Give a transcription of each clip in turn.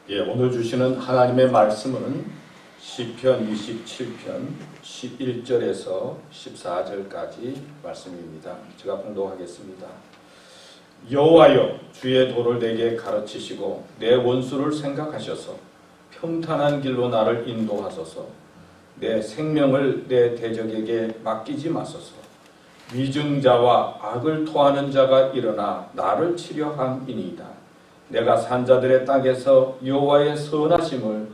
오늘 주시는 하나님의 말씀은 시편 27편 11절에서 14절까지 말씀입니다. 제가 봉독하겠습니다. 여호와여, 주의 도를 내게 가르치시고 내 원수를 생각하셔서 평탄한 길로 나를 인도하소서. 내 생명을 내 대적에게 맡기지 마소서. 위증자와 악을 토하는 자가 일어나 나를 치려 함이니이다. 내가 산자들의 땅에서 여호와의 선하심을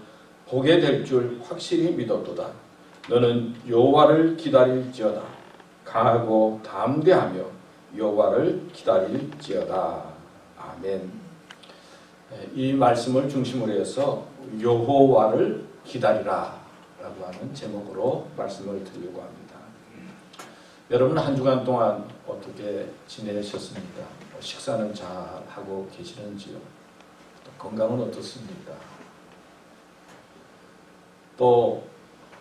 보게 될 줄 확실히 믿었도다. 너는 여호와를 기다릴지어다. 강하고 담대하며 여호와를 기다릴지어다. 아멘. 이 말씀을 중심으로 해서 여호와를 기다리라 라고 하는 제목으로 말씀을 드리려고 합니다. 여러분 한 주간 동안 어떻게 지내셨습니까? 식사는 잘 하고 계시는지요? 또 건강은 어떻습니까? 또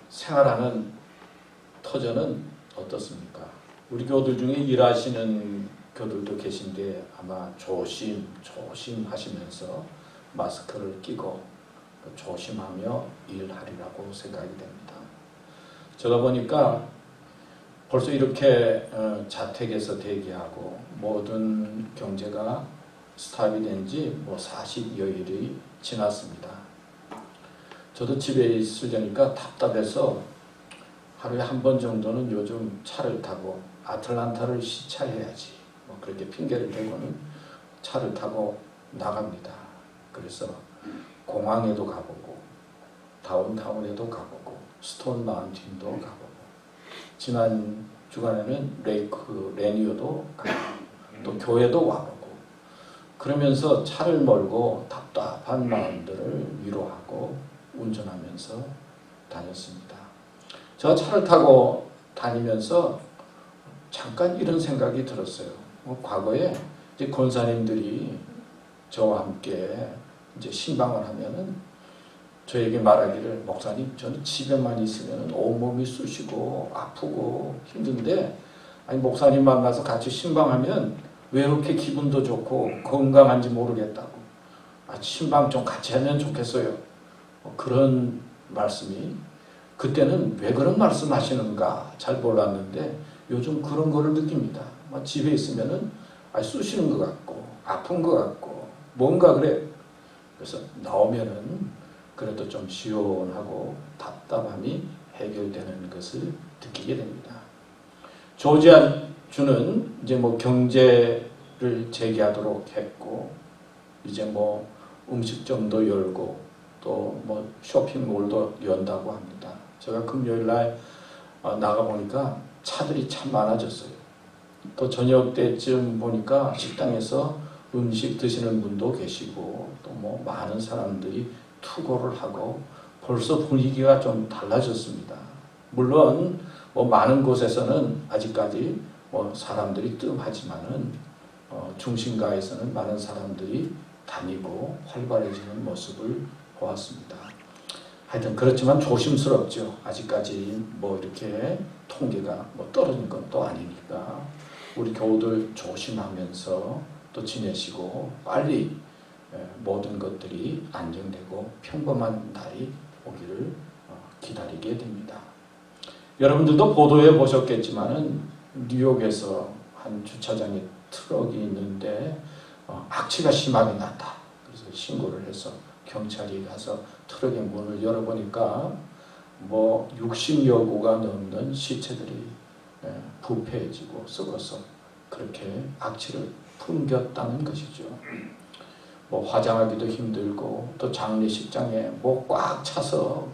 생활하는 터전은 어떻습니까? 우리 교들 중에 일하시는 교들도 계신데 아마 조심하시면서 마스크를 끼고 조심하며 일하리라고 생각이 됩니다. 제가 보니까 벌써 이렇게 자택에서 대기하고 모든 경제가 스탑이 된 지 40여일이 지났습니다. 저도 집에 있으려니까 답답해서 하루에 한 번 정도는 요즘 차를 타고 아틀란타를 시찰해야지 그렇게 핑계를 대고는 차를 타고 나갑니다. 그래서 공항에도 가보고 다운타운에도 가보고 스톤 마운틴도 가보고 지난 주간에는 레이크 레니어도 가고 또 교회도 와보고 그러면서 차를 몰고 답답한 마음들을 위로하고 운전하면서 다녔습니다. 제가 차를 타고 다니면서 잠깐 이런 생각이 들었어요. 과거에 이제 권사님들이 저와 함께 이제 신방을 하면은 저에게 말하기를, 목사님, 저는 집에만 있으면 온몸이 쑤시고 아프고 힘든데, 아니 목사님 만나서 같이 신방하면 왜 이렇게 기분도 좋고 건강한지 모르겠다고. 신방 좀 같이 하면 좋겠어요. 그런 말씀이, 그때는 왜 그런 말씀 하시는가 잘 몰랐는데 요즘 그런 거를 느낍니다. 집에 있으면은 쑤시는 것 같고 아픈 것 같고 뭔가 그래. 그래서 나오면은 그래도 좀 시원하고 답답함이 해결되는 것을 느끼게 됩니다. 조지아 주는 이제 경제를 재개하도록 했고, 이제 음식점도 열고 또 쇼핑몰도 연다고 합니다. 제가 금요일 날 나가 보니까 차들이 참 많아졌어요. 또 저녁 때쯤 보니까 식당에서 음식 드시는 분도 계시고 또 많은 사람들이 투고를 하고 벌써 분위기가 좀 달라졌습니다. 물론 많은 곳에서는 아직까지 사람들이 뜸하지만은 중심가에서는 많은 사람들이 다니고 활발해지는 모습을 보았습니다. 하여튼 그렇지만 조심스럽죠. 아직까지 이렇게 통계가 떨어진 것도 아니니까 우리 교우들 조심하면서 또 지내시고 빨리 모든 것들이 안정되고 평범한 날이 오기를 기다리게 됩니다. 여러분들도 보도해 보셨겠지만은 뉴욕에서 한 주차장에 트럭이 있는데 악취가 심하게 난다. 그래서 신고를 해서 경찰이 가서 트럭의 문을 열어보니까 60여 구가 넘는 시체들이 부패해지고 썩어서 그렇게 악취를 풍겼다는 것이죠. 화장하기도 힘들고 또 장례식장에 꽉 차서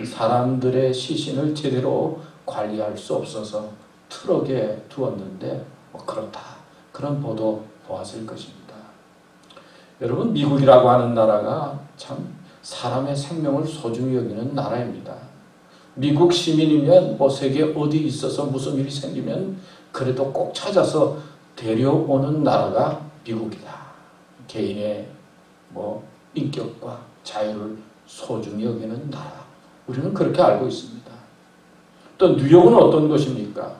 사람들의 시신을 제대로 관리할 수 없어서 트럭에 두었는데 그렇다. 그런 보도 보았을 것입니다. 여러분, 미국이라고 하는 나라가 참 사람의 생명을 소중히 여기는 나라입니다. 미국 시민이면 세계 어디 있어서 무슨 일이 생기면 그래도 꼭 찾아서 데려오는 나라가 미국이다. 개인의 인격과 자유를 소중히 여기는 나라. 우리는 그렇게 알고 있습니다. 또 뉴욕은 어떤 것입니까?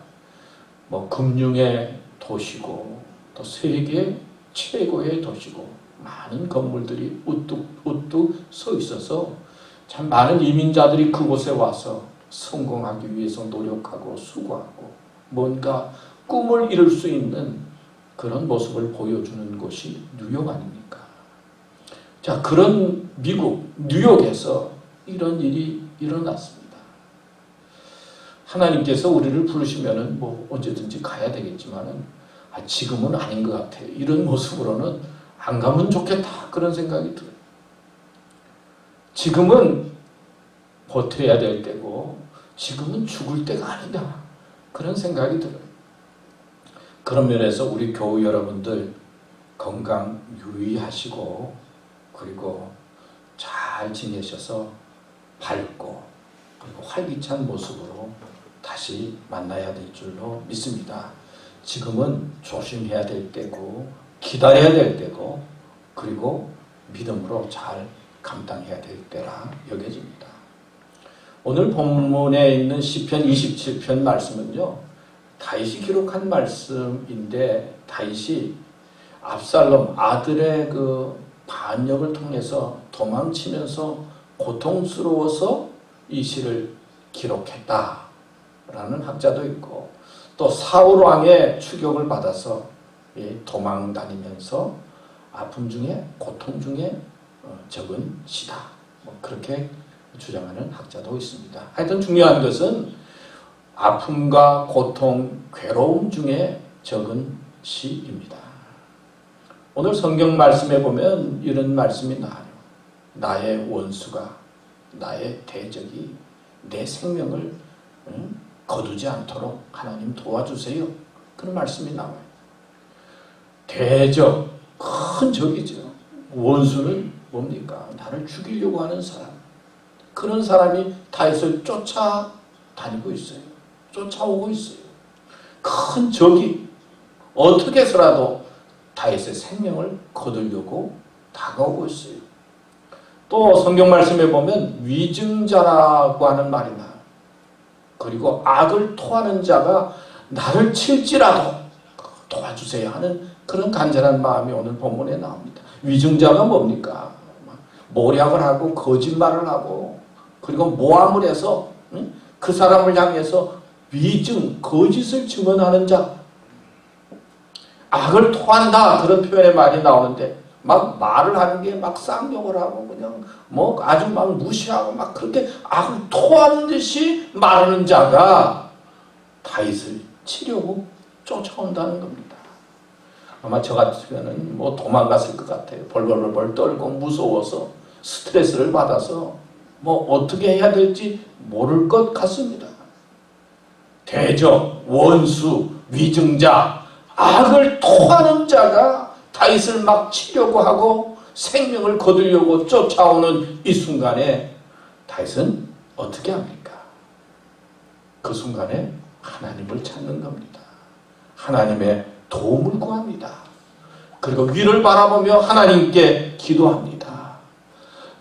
금융의 도시고 또 세계 최고의 도시고 많은 건물들이 우뚝 서 있어서 참 많은 이민자들이 그곳에 와서 성공하기 위해서 노력하고 수고하고 뭔가 꿈을 이룰 수 있는 그런 모습을 보여주는 곳이 뉴욕 아닙니까? 자, 그런 미국 뉴욕에서 이런 일이 일어났습니다. 하나님께서 우리를 부르시면은 뭐 언제든지 가야 되겠지만은 지금은 아닌 것 같아요. 이런 모습으로는 안 가면 좋겠다, 그런 생각이 들어요. 지금은 버텨야 될 때고 지금은 죽을 때가 아니다, 그런 생각이 들어요. 그런 면에서 우리 교우 여러분들 건강 유의하시고 그리고 잘 지내셔서 밝고 그리고 활기찬 모습으로 다시 만나야 될 줄로 믿습니다. 지금은 조심해야 될 때고 기다려야 될 때고 그리고 믿음으로 잘 감당해야 될 때라 여겨집니다. 오늘 본문에 있는 시편 27편 말씀은요, 다윗이 기록한 말씀인데 다윗이 압살롬 아들의 그 반역을 통해서 도망치면서 고통스러워서 이 시를 기록했다라는 학자도 있고, 또 사울 왕의 추격을 받아서 도망 다니면서 아픔 중에 고통 중에 적은 시다, 뭐 그렇게 주장하는 학자도 있습니다. 하여튼 중요한 것은 아픔과 고통, 괴로움 중에 적은 시입니다. 오늘 성경 말씀에 보면 이런 말씀이 나와요. 나의 원수가, 나의 대적이 내 생명을 거두지 않도록 하나님 도와주세요, 그런 말씀이 나와요. 대적, 큰 적이죠. 원수는 뭡니까? 나를 죽이려고 하는 사람. 그런 사람이 다윗을 쫓아다니고 있어요. 쫓아오고 있어요. 큰 적이 어떻게 해서라도 다윗의 생명을 거두려고 다가오고 있어요. 또 성경 말씀에 보면 위증자라고 하는 말이 나와요. 그리고 악을 토하는 자가 나를 칠지라도 도와주세요 하는 그런 간절한 마음이 오늘 본문에 나옵니다. 위증자가 뭡니까? 모략을 하고 거짓말을 하고 그리고 모함을 해서 그 사람을 향해서 위증, 거짓을 증언하는 자, 악을 토한다, 그런 표현의 말이 나오는데 막 말을 하는 게 막 쌍욕을 하고 그냥 뭐 아주 막 무시하고 막 그렇게 악을 토하는 듯이 말하는 자가 다윗을 치려고 쫓아온다는 겁니다. 아마 저 같으면은 뭐 도망갔을 것 같아요. 벌벌벌 떨고 무서워서 스트레스를 받아서 뭐 어떻게 해야 될지 모를 것 같습니다. 대적, 원수, 위증자, 악을 토하는 자가 다윗을 막 치려고 하고 생명을 거두려고 쫓아오는 이 순간에 다윗은 어떻게 합니까? 그 순간에 하나님을 찾는 겁니다. 하나님의 도움을 구합니다. 그리고 위를 바라보며 하나님께 기도합니다.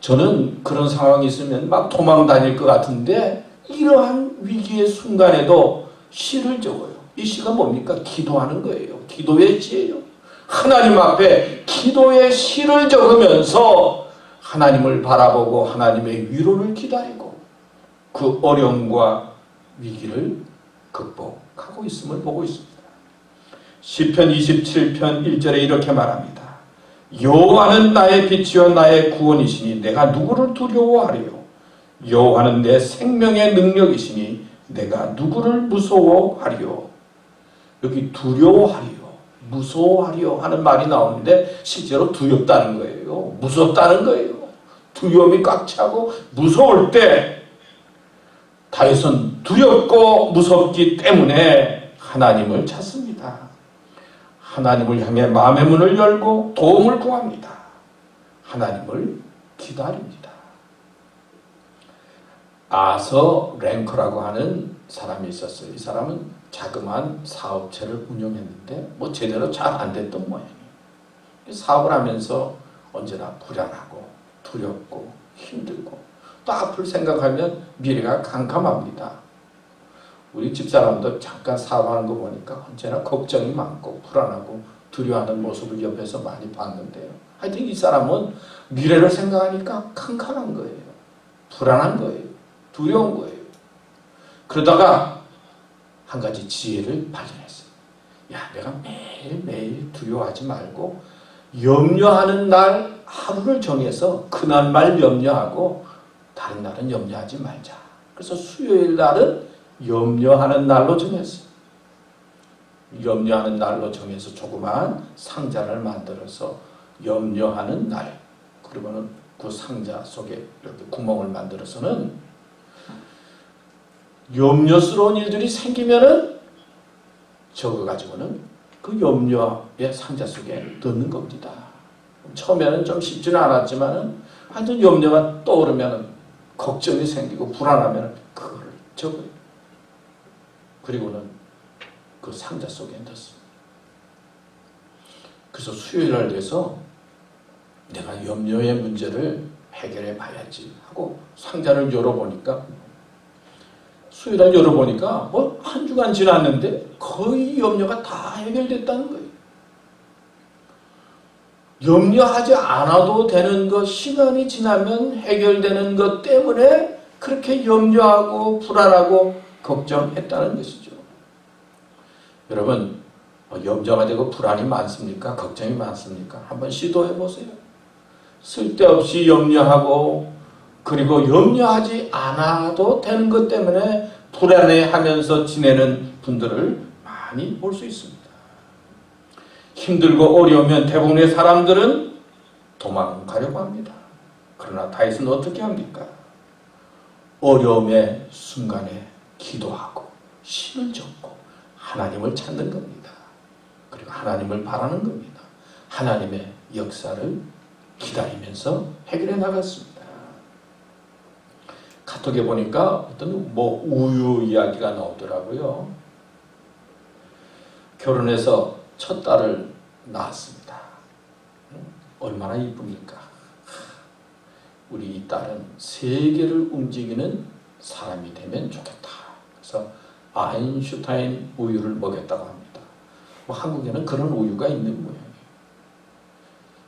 저는 그런 상황이 있으면 막 도망 다닐 것 같은데 이러한 위기의 순간에도 시를 적어요. 이 시가 뭡니까? 기도하는 거예요. 기도의 시예요. 하나님 앞에 기도의 시를 적으면서 하나님을 바라보고 하나님의 위로를 기다리고 그 어려움과 위기를 극복하고 있음을 보고 있습니다. 시편 27편 1절에 이렇게 말합니다. 여호와는 나의 빛이요 나의 구원이시니 내가 누구를 두려워하리요. 여호와는 내 생명의 능력이시니 내가 누구를 무서워하리요. 여기 두려워하리요, 무서워하리요 하는 말이 나오는데 실제로 두렵다는 거예요. 무섭다는 거예요. 두려움이 꽉 차고 무서울 때 다윗은 두렵고 무섭기 때문에 하나님을 찾습니다. 하나님을 향해 마음의 문을 열고 도움을 구합니다. 하나님을 기다립니다. 아서 랭커라고 하는 사람이 있었어요. 이 사람은 자그마한 사업체를 운영했는데 뭐 제대로 잘 안 됐던 모양이에요. 사업을 하면서 언제나 불안하고 두렵고 힘들고 또 앞을 생각하면 미래가 캄캄합니다. 우리 집사람도 잠깐 사업하는 거 보니까 언제나 걱정이 많고 불안하고 두려워하는 모습을 옆에서 많이 봤는데요. 하여튼 이 사람은 미래를 생각하니까 캄캄한 거예요. 불안한 거예요. 두려운 거예요. 그러다가 한 가지 지혜를 발견했어요. 야, 내가 매일매일 두려워하지 말고 염려하는 날 하루를 정해서 그날만 염려하고 다른 날은 염려하지 말자. 그래서 수요일 날은 염려하는 날로 정했어요. 염려하는 날로 정해서 조그마한 상자를 만들어서 염려하는 날, 그러면은 그 상자 속에 이렇게 구멍을 만들어서는 염려스러운 일들이 생기면은 저거 가지고는 그 염려의 상자 속에 넣는 겁니다. 처음에는 좀 쉽지는 않았지만은 하여튼 염려가 떠오르면은 걱정이 생기고 불안하면은 그거를 적어요. 그리고는 그 상자 속에 넣습니다. 그래서 수요일 날 돼서 내가 염려의 문제를 해결해 봐야지 하고 상자를 열어보니까 수요일 날 열어보니까 뭐 한 주간 지났는데 거의 염려가 다 해결됐다는 거예요. 염려하지 않아도 되는 것, 시간이 지나면 해결되는 것 때문에 그렇게 염려하고 불안하고 걱정했다는 것이죠. 여러분, 염려가 되고 불안이 많습니까? 걱정이 많습니까? 한번 시도해 보세요. 쓸데없이 염려하고 그리고 염려하지 않아도 되는 것 때문에 불안해하면서 지내는 분들을 많이 볼 수 있습니다. 힘들고 어려우면 대부분의 사람들은 도망가려고 합니다. 그러나 다윗은 어떻게 합니까? 어려움의 순간에 기도하고 힘을 줬고 하나님을 찾는 겁니다. 그리고 하나님을 바라는 겁니다. 하나님의 역사를 기다리면서 해결해 나갔습니다. 카톡에 보니까 어떤 우유 이야기가 나오더라고요. 결혼해서 첫 딸을 낳았습니다. 얼마나 이쁩니까? 우리 이 딸은 세계를 움직이는 사람이 되면 좋겠다. 그래서 아인슈타인 우유를 먹였다고 합니다. 한국에는 그런 우유가 있는 모양이에요.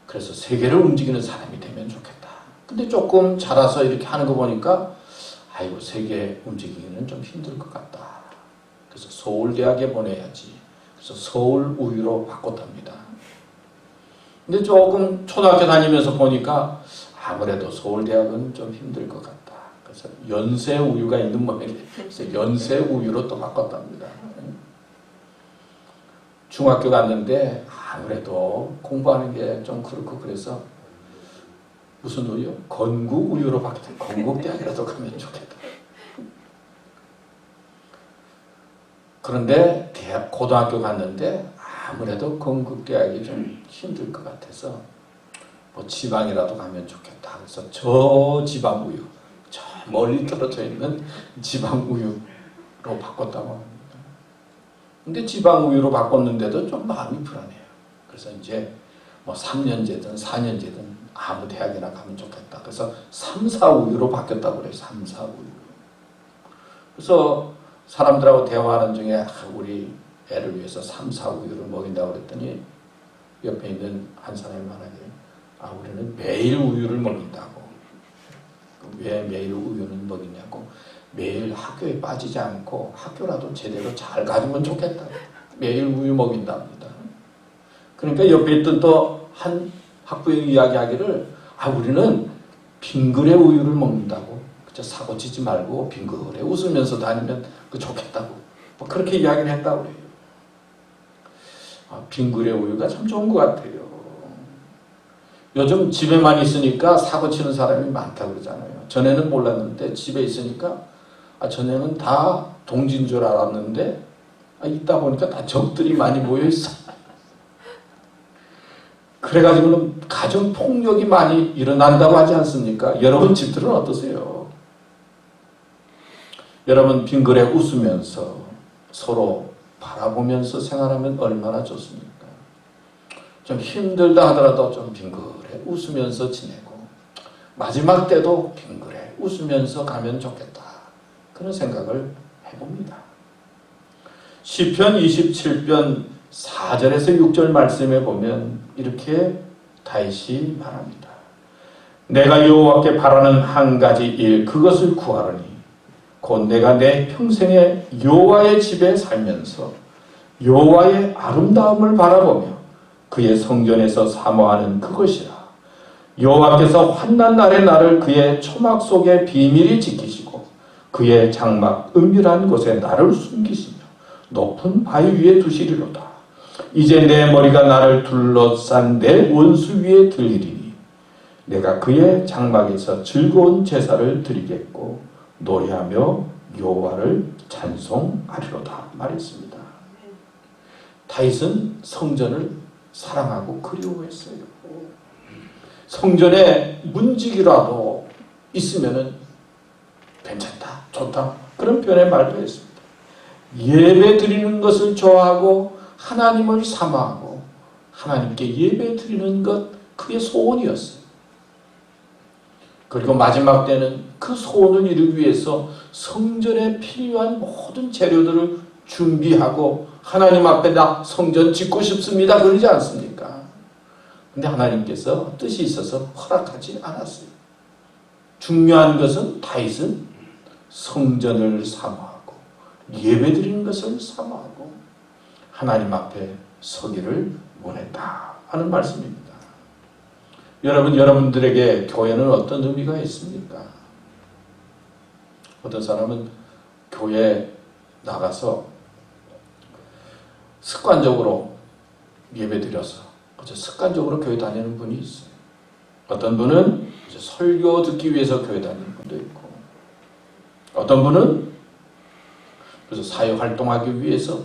그래서 세계를 움직이는 사람이 되면 좋겠다. 근데 조금 자라서 이렇게 하는 거 보니까 아이고 세계 움직이기는 좀 힘들 것 같다. 그래서 서울대학에 보내야지. 그래서 서울 우유로 바꿨답니다. 근데 조금 초등학교 다니면서 보니까 아무래도 서울대학은 좀 힘들 것 같다. 그래서 연세 우유가 있는 모양이에요. 그래서 연세 우유로 또 바꿨답니다. 중학교 갔는데 아무래도 공부하는 게 좀 그렇고 그래서 무슨 우유? 건국 우유로 바뀌었다. 건국대학이라도 가면 좋겠다. 그런데 고등학교 갔는데 아무래도 건국대학이 좀 힘들 것 같아서 뭐 지방이라도 가면 좋겠다. 그래서 저 지방 우유, 저 멀리 떨어져 있는 지방 우유로 바꿨다고 합니다. 근데 지방 우유로 바꿨는데도 좀 마음이 불안해요. 그래서 이제 뭐 3년제든 4년제든 아무 대학이나 가면 좋겠다. 그래서 3, 4 우유로 바뀌었다고 그래요. 3, 4 우유. 그래서 사람들하고 대화하는 중에 우리 애를 위해서 3, 4 우유를 먹인다고 그랬더니 옆에 있는 한 사람이 말하기를 우리는 매일 우유를 먹인다고. 왜 매일 우유는 먹이냐고. 매일 학교에 빠지지 않고 학교라도 제대로 잘 가주면 좋겠다. 매일 우유 먹인답니다. 그러니까 옆에 있던 또 한 학부형이 이야기하기를 우리는 빙그레 우유를 먹는다고. 사고 치지 말고 빙그레 웃으면서 다니면 좋겠다고. 뭐 그렇게 이야기를 했다고 그래요. 빙그레 우유가 참 좋은 것 같아요. 요즘 집에만 있으니까 사고 치는 사람이 많다고 그러잖아요. 전에는 몰랐는데 집에 있으니까 전에는 다 동지인 줄 알았는데 있다 보니까 다 적들이 많이 모여 있어. 그래가지고는 가정 폭력이 많이 일어난다고 하지 않습니까? 여러분 집들은 어떠세요? 여러분 빙그레 웃으면서 서로 바라보면서 생활하면 얼마나 좋습니까? 좀 힘들다 하더라도 좀 빙그레 웃으면서 지내고 마지막 때도 빙그레 웃으면서 가면 좋겠다. 그런 생각을 해봅니다. 시편 27편 4절에서 6절 말씀에 보면 이렇게 다윗이 말합니다. 내가 여호와께 바라는 한 가지 일, 그것을 구하노니 곧 내가 내 평생에 여호와의 집에 살면서 여호와의 아름다움을 바라보며 그의 성전에서 사모하는 그것이라. 여호와께서 환난 날에 나를 그의 초막 속에 비밀히 지키시고 그의 장막 은밀한 곳에 나를 숨기시며 높은 바위 위에 두시리로다. 이제 내 머리가 나를 둘러싼 내 원수 위에 들리리니 내가 그의 장막에서 즐거운 제사를 드리겠고 노래하며 여호와를 찬송하리로다 말했습니다. 다윗은 성전을 사랑하고 그리워했어요. 성전에 문지기라도 있으면은 괜찮다, 좋다, 그런 표현의 말도 했습니다. 예배 드리는 것을 좋아하고 하나님을 사모하고 하나님께 예배 드리는 것, 그게 소원이었어요. 그리고 마지막 때는 그 소원을 이루기 위해서 성전에 필요한 모든 재료들을 준비하고 하나님 앞에 나 성전 짓고 싶습니다, 그러지 않습니까? 근데 하나님께서 뜻이 있어서 허락하지 않았어요. 중요한 것은 다윗은 성전을 사모하고 예배드리는 것을 사모하고 하나님 앞에 서기를 원했다 하는 말씀입니다. 여러분들에게 교회는 어떤 의미가 있습니까? 어떤 사람은 교회에 나가서 습관적으로 예배드려서 습관적으로 교회 다니는 분이 있어요. 어떤 분은 설교 듣기 위해서 교회 다니는 분도 있고, 어떤 분은 그래서 사회 활동하기 위해서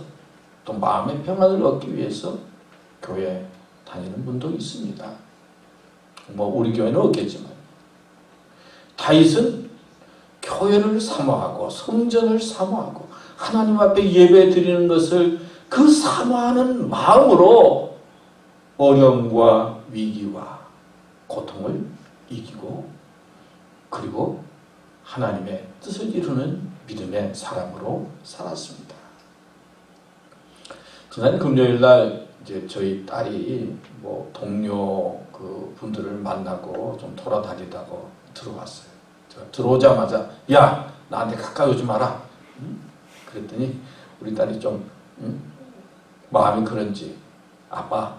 또 마음의 평안을 얻기 위해서 교회 다니는 분도 있습니다. 우리 교회는 없겠지만 다윗은 교회를 사모하고 성전을 사모하고 하나님 앞에 예배 드리는 것을 그 사모하는 마음으로 어려움과 위기와 고통을 이기고 그리고 하나님의 뜻을 이루는 믿음의 사람으로 살았습니다. 지난 금요일날 이제 저희 딸이 동료 분들을 만나고 좀 돌아다니다고 들어왔어요. 제가 들어오자마자 야, 나한테 가까이 오지 마라. 그랬더니 우리 딸이 좀 마음이 그런지 아빠,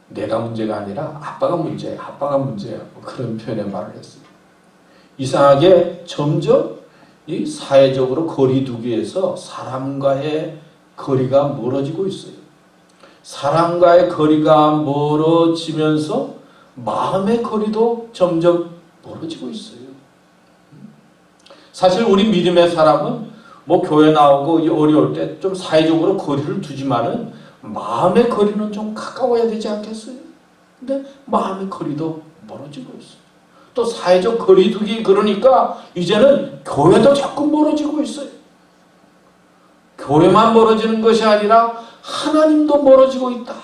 내가 문제가 아니라 아빠가 문제야. 아빠가 문제야. 그런 표현의 말을 했어요. 이상하게 점점 이 사회적으로 거리두기에서 사람과의 거리가 멀어지고 있어요. 사람과의 거리가 멀어지면서 마음의 거리도 점점 멀어지고 있어요. 사실 우리 믿음의 사람은 교회 나오고 어려울 때 좀 사회적으로 거리를 두지만은 마음의 거리는 좀 가까워야 되지 않겠어요? 근데 마음의 거리도 멀어지고 있어요. 또 사회적 거리두기, 그러니까 이제는 교회도 자꾸 멀어지고 있어요. 교회만 멀어지는 것이 아니라 하나님도 멀어지고 있다,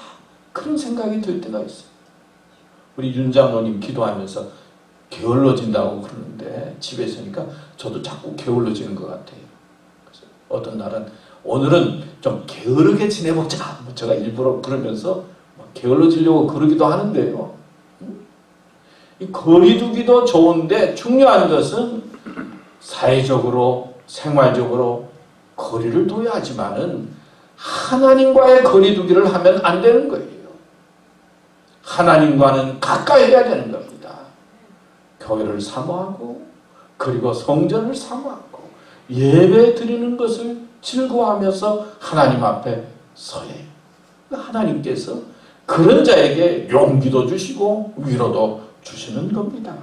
그런 생각이 들 때가 있어요. 우리 윤 장로님 기도하면서 게을러진다고 그러는데 집에 있으니까 저도 자꾸 게을러지는 것 같아요. 그래서 어떤 날은 오늘은 좀 게으르게 지내보자, 제가 일부러 그러면서 게을러지려고 그러기도 하는데요. 이 거리두기도 좋은데 중요한 것은 사회적으로 생활적으로 거리를 둬야 하지만은 하나님과의 거리두기를 하면 안 되는 거예요. 하나님과는 가까이 해야 되는 겁니다. 교회를 사모하고 그리고 성전을 사모하고 예배 드리는 것을 즐거워하면서 하나님 앞에 서야 해요. 하나님께서 그런 자에게 용기도 주시고 위로도 주시는 겁니다.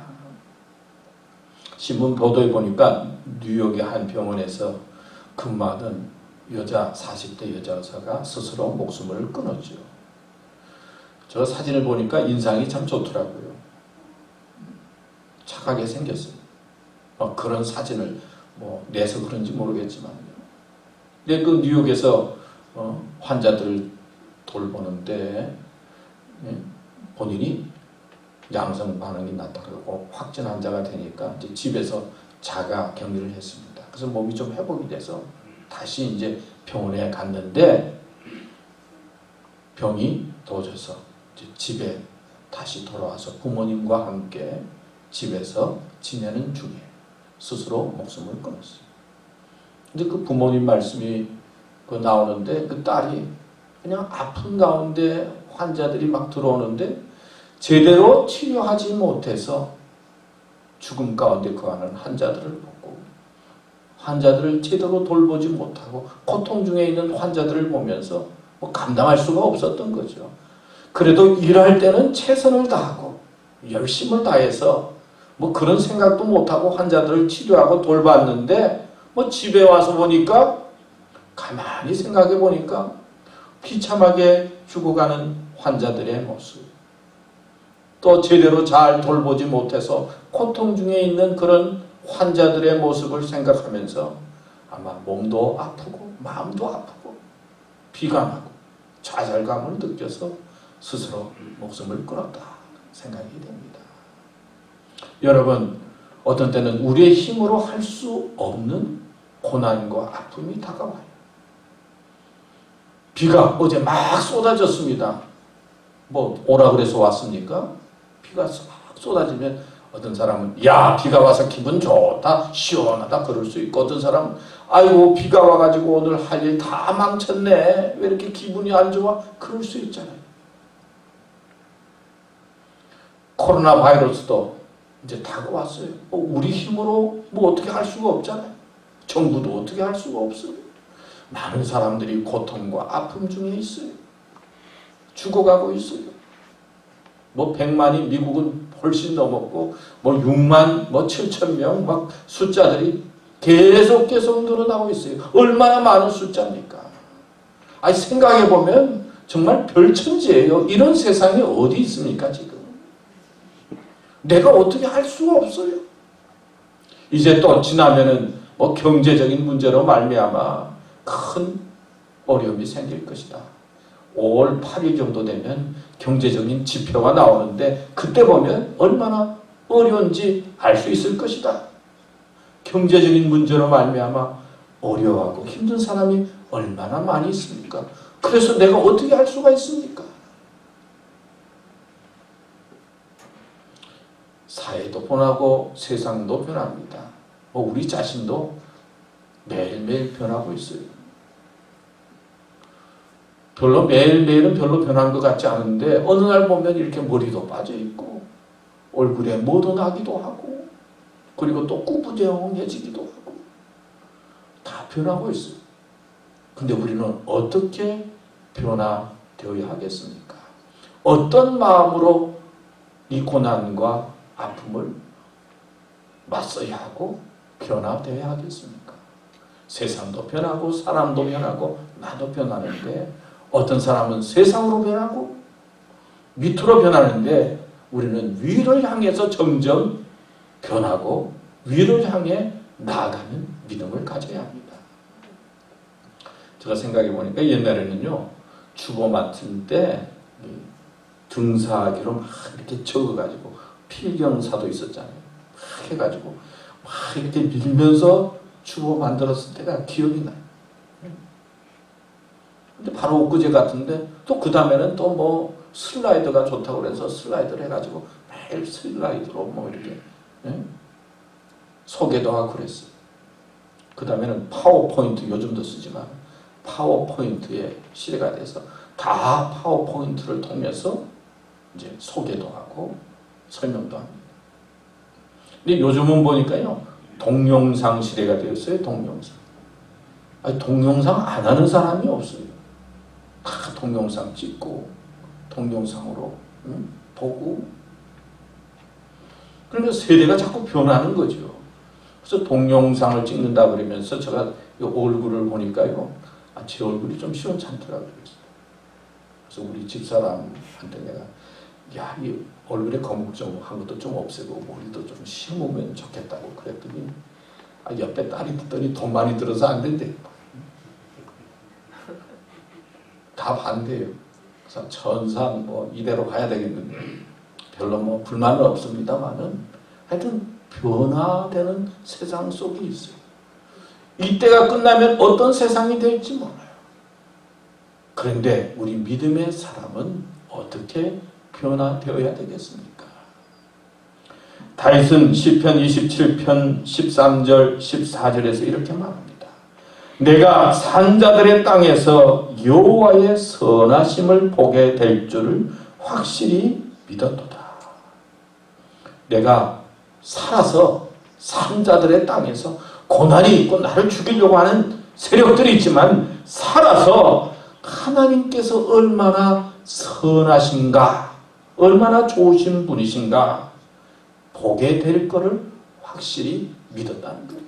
신문 보도에 보니까 뉴욕의 한 병원에서 근무하던 40대 여자 의사가 스스로 목숨을 끊었죠. 저 사진을 보니까 인상이 참 좋더라고요. 착하게 생겼어요. 그런 사진을 내서 그런지 모르겠지만요. 근데 그 뉴욕에서 환자들 돌보는데 본인이 양성 반응이 나타나고 확진 환자가 되니까 이제 집에서 자가 격리를 했습니다. 그래서 몸이 좀 회복이 돼서 다시 이제 병원에 갔는데 병이 도져서 이제 집에 다시 돌아와서 부모님과 함께 집에서 지내는 중에 스스로 목숨을 끊었어요. 근데 그 부모님 말씀이 나오는데 그 딸이 그냥 아픈 가운데 환자들이 막 들어오는데 제대로 치료하지 못해서 죽음 가운데 거하는 환자들을 보고 환자들을 제대로 돌보지 못하고 고통 중에 있는 환자들을 보면서 감당할 수가 없었던 거죠. 그래도 일할 때는 최선을 다하고 열심을 다해서 그런 생각도 못하고 환자들을 치료하고 돌봤는데 집에 와서 보니까 가만히 생각해 보니까 비참하게 죽어가는 환자들의 모습, 또 제대로 잘 돌보지 못해서 고통 중에 있는 그런 환자들의 모습을 생각하면서 아마 몸도 아프고 마음도 아프고 비관하고 좌절감을 느껴서 스스로 목숨을 끊었다 생각이 됩니다. 여러분, 어떤 때는 우리의 힘으로 할 수 없는 고난과 아픔이 다가와요. 비가 어제 막 쏟아졌습니다. 오라 그래서 왔습니까? 비가 막 쏟아지면 어떤 사람은 야, 비가 와서 기분 좋다, 시원하다 그럴 수 있고, 어떤 사람은 아이고 비가 와가지고 오늘 할 일 다 망쳤네, 왜 이렇게 기분이 안 좋아? 그럴 수 있잖아요. 코로나 바이러스도 이제 다가왔어요. 우리 힘으로 어떻게 할 수가 없잖아요. 정부도 어떻게 할 수가 없어요. 많은 사람들이 고통과 아픔 중에 있어요. 죽어가고 있어요. 100만이 미국은 훨씬 넘었고 6만 7천 명 막 숫자들이 계속 늘어나고 있어요. 얼마나 많은 숫자입니까? 생각해보면 정말 별천지예요. 이런 세상이 어디 있습니까 지금? 내가 어떻게 할 수가 없어요. 이제 또 지나면은 경제적인 문제로 말미암아 큰 어려움이 생길 것이다. 5월 8일 정도 되면 경제적인 지표가 나오는데 그때 보면 얼마나 어려운지 알 수 있을 것이다. 경제적인 문제로 말미암아 어려워하고 힘든 사람이 얼마나 많이 있습니까? 그래서 내가 어떻게 할 수가 있습니까? 사회도 변하고 세상도 변합니다. 우리 자신도 매일매일 변하고 있어요. 매일매일은 별로 변한 것 같지 않은데 어느 날 보면 이렇게 머리도 빠져있고 얼굴에 뭐도 나기도 하고 그리고 또 꾸부정해지기도 하고 다 변하고 있어요. 근데 우리는 어떻게 변화되어야 하겠습니까? 어떤 마음으로 이 고난과 아픔을 맞서야 하고 변화되어야 하겠습니까? 세상도 변하고 사람도 변하고 나도 변하는데 어떤 사람은 세상으로 변하고 밑으로 변하는데 우리는 위를 향해서 점점 변하고 위를 향해 나아가는 믿음을 가져야 합니다. 제가 생각해 보니까 옛날에는요, 주보 맡을 때 등사하기로 막 이렇게 적어가지고 필경사도 있었잖아요. 막 해가지고 막 이렇게 밀면서 주보 만들었을 때가 기억이 나요. 근데 바로 엊그제 같은데 또 그 다음에는 또 슬라이드가 좋다고 그래서 슬라이드를 해가지고 매일 슬라이드로 이렇게 소개도 하고 그랬어요. 그 다음에는 파워포인트, 요즘도 쓰지만 파워포인트에 시대가 돼서 다 파워포인트를 통해서 이제 소개도 하고 설명도 합니다. 근데 요즘은 보니까요, 동영상 시대가 되었어요. 동영상 안 하는 사람이 없어요. 다 동영상 찍고 동영상으로 보고. 그러니까 세대가 자꾸 변하는 거죠. 그래서 동영상을 찍는다 그러면서 제가 이 얼굴을 보니까요, 제 얼굴이 좀 시원찮더라고요. 그래서 우리 집사람한테 내가 이 얼굴에 거목 좀 한 것도 좀 없애고 머리도 좀 심으면 좋겠다고 그랬더니 옆에 딸이 듣더니 돈 많이 들어서 안 된대. 다 반대예요. 그래서 전상 이대로 가야 되겠는데 별로 불만은 없습니다만은 하여튼 변화되는 세상 속에 있어요. 이때가 끝나면 어떤 세상이 될지 몰라요. 그런데 우리 믿음의 사람은 어떻게 변화되어야 되겠습니까? 다윗은 시편 27편 13절 14절에서 이렇게 말합니다. 내가 산자들의 땅에서 여호와의 선하심을 보게 될 줄을 확실히 믿었도다. 내가 살아서 산자들의 땅에서 고난이 있고 나를 죽이려고 하는 세력들이 있지만 살아서 하나님께서 얼마나 선하신가, 얼마나 좋으신 분이신가 보게 될 것을 확실히 믿었다는 거예요.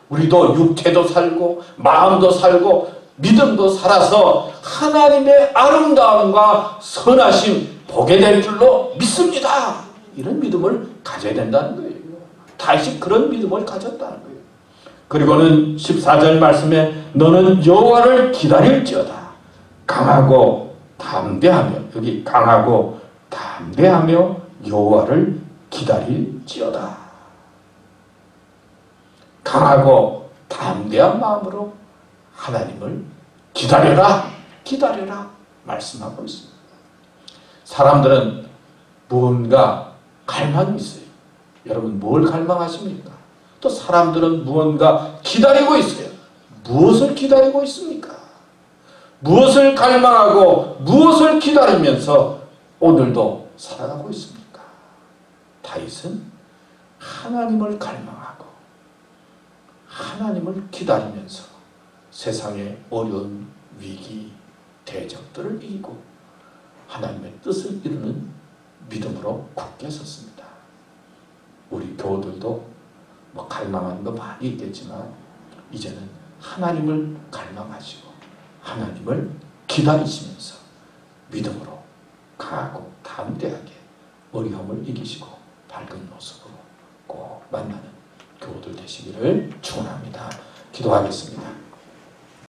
우리도 육체도 살고 마음도 살고 믿음도 살아서 하나님의 아름다움과 선하심 보게 될 줄로 믿습니다. 이런 믿음을 가져야 된다는 거예요. 다시 그런 믿음을 가졌다는 거예요. 그리고는 14절 말씀에 너는 여호와를 기다릴지어다. 강하고 담대하며, 여기 강하고 담대하며 여호와를 기다릴지어다. 강하고 담대한 마음으로 하나님을 기다려라, 기다려라 말씀하고 있습니다. 사람들은 무언가 갈망이 있어요. 여러분 뭘 갈망하십니까? 또 사람들은 무언가 기다리고 있어요. 무엇을 기다리고 있습니까? 무엇을 갈망하고 무엇을 기다리면서 오늘도 살아가고 있습니까? 다윗은 하나님을 갈망하고 하나님을 기다리면서 세상의 어려운 위기, 대적들을 이기고 하나님의 뜻을 이루는 믿음으로 굳게 섰습니다. 우리 교우들도 뭐 갈망하는 거 많이 있겠지만 이제는 하나님을 갈망하시고 하나님을 기다리시면서 믿음으로 강하고 담대하게 어려움을 이기시고 밝은 모습으로 꼭 만나는 교우들 되시기를 축원합니다. 기도하겠습니다.